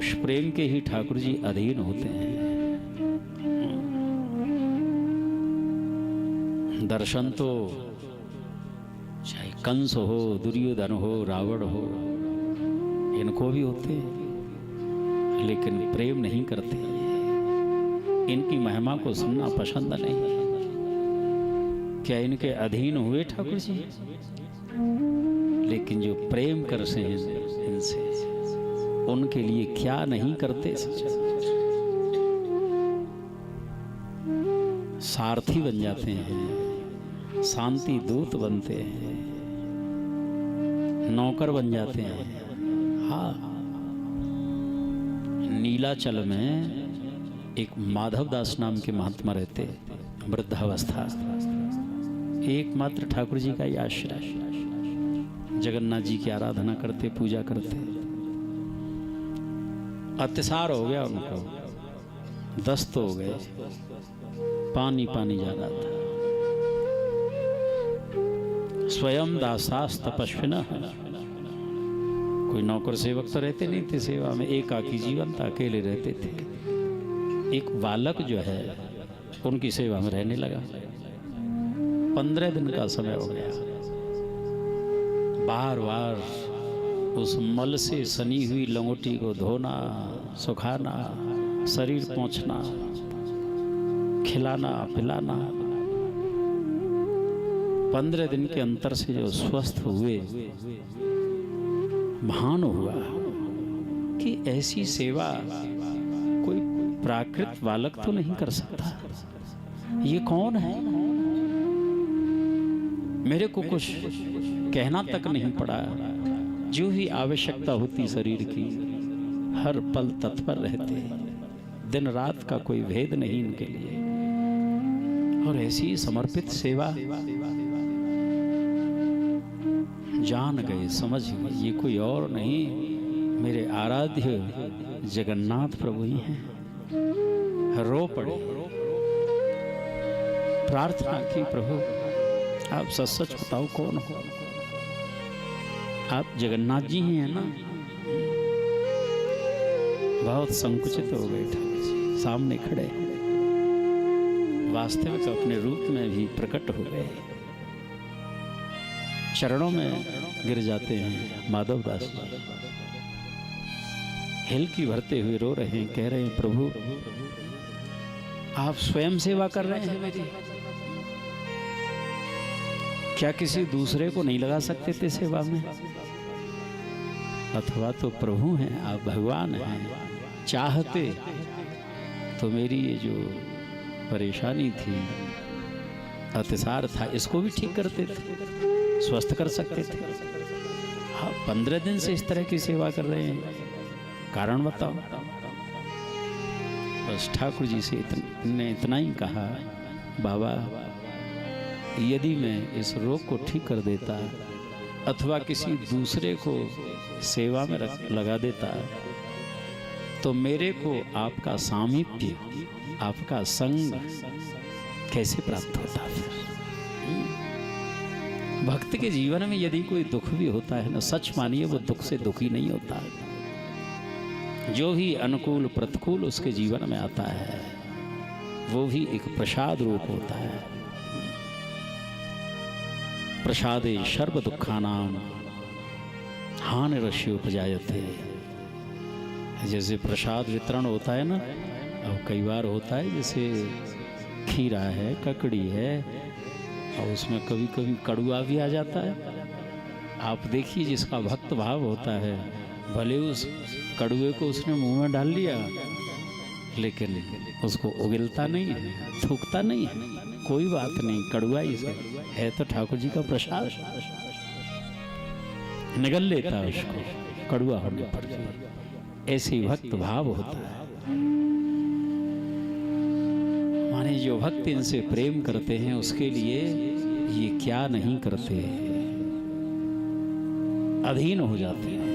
उस प्रेम के ही ठाकुर जी अधीन होते हैं। दर्शन तो चाहे कंस हो, दुर्योधन हो, रावण हो, इनको भी होते हैं, लेकिन प्रेम नहीं करते। इनकी महिमा को सुनना पसंद नहीं। क्या इनके अधीन हुए ठाकुर जी? लेकिन जो प्रेम करते हैं इनसे, उनके लिए क्या नहीं करते। सारथी बन जाते हैं, शांति दूत बनते हैं, नौकर बन जाते हैं। हाँ, नीलाचल में एक माधव दास नाम के महात्मा रहते, वृद्धावस्था, एकमात्र ठाकुर जी का ही आश्रय। जगन्नाथ जी की आराधना करते, पूजा करते। अतिसार हो गया उनको, दस्त हो गए, पानी पानी जा रहा था। स्वयं दासास तपस्विना, कोई नौकर सेवक तो रहते नहीं थे सेवा में, एकाकी जीवन था, अकेले रहते थे। एक बालक जो है उनकी सेवा में रहने लगा। 15 दिन का समय हो गया। बार बार उस मल से सनी हुई लंगोटी को धोना, सुखाना, शरीर पोंछना, खिलाना पिलाना। 15 दिन के अंतर से जो स्वस्थ हुए, भान हुआ कि ऐसी सेवा कोई प्राकृत बालक तो नहीं कर सकता। ये कौन है? मेरे को कुछ कहना तक नहीं पड़ा। जो भी आवश्यकता होती शरीर की, हर पल तत्पर रहते, दिन रात का कोई भेद नहीं इनके लिए। और ऐसी समर्पित सेवा, जान गए, समझ गए, ये कोई और नहीं, मेरे आराध्य जगन्नाथ प्रभु ही हैं। रो पड़े, प्रार्थना की, प्रभु आप सच सच बताओ कौन हो? आप जगन्नाथ जी ही हैं ना? बहुत संकुचित हो गए ठाकुर जी, सामने खड़े, वास्तविक अपने रूप में भी प्रकट हो गए। चरणों में गिर जाते हैं माधव दास जी, हिलकी भरते हुए रो रहे हैं, कह रहे हैं प्रभु आप स्वयं सेवा कर रहे हैं मेरी, क्या किसी दूसरे को नहीं लगा सकते थे सेवा में? अथवा तो प्रभु हैं, आप भगवान हैं, चाहते तो मेरी ये जो परेशानी थी, अतिसार था, इसको भी ठीक करते थे, स्वस्थ कर सकते थे। हाँ, 15 दिन से इस तरह की सेवा कर रहे हैं, कारण बताओ। बस ठाकुर जी से ने इतना ही कहा, बाबा यदि मैं इस रोग को ठीक कर देता अथवा किसी दूसरे को सेवा में लगा देता, तो मेरे को आपका सामीप्य, आपका संग कैसे प्राप्त होता? फिर भक्त के जीवन में यदि कोई दुख भी होता है ना, सच मानिए वो दुख से दुखी नहीं होता। जो भी अनुकूल प्रतिकूल उसके जीवन में आता है, वो भी एक प्रसाद रूप होता है। प्रसादे सर्व दुखानाम हानिरस्योपजायते। जैसे प्रसाद वितरण होता है ना, अब कई बार होता है जैसे खीरा है, ककड़ी है, और उसमें कभी कभी कड़ुआ भी आ जाता है। आप देखिए जिसका भक्त भाव होता है, भले उस कड़ुए को उसने मुंह में डाल लिया, लेकिन उसको उगलता नहीं है, थूकता नहीं है, कोई बात नहीं, कड़ुआ ही है तो ठाकुर जी का प्रसाद, निगल लेता है उसको कड़ुआ होने पर। ऐसे भक्त भाव होता है। माने जो भक्त इनसे प्रेम करते हैं उसके लिए ये क्या नहीं करते, अधीन हो जाते हैं।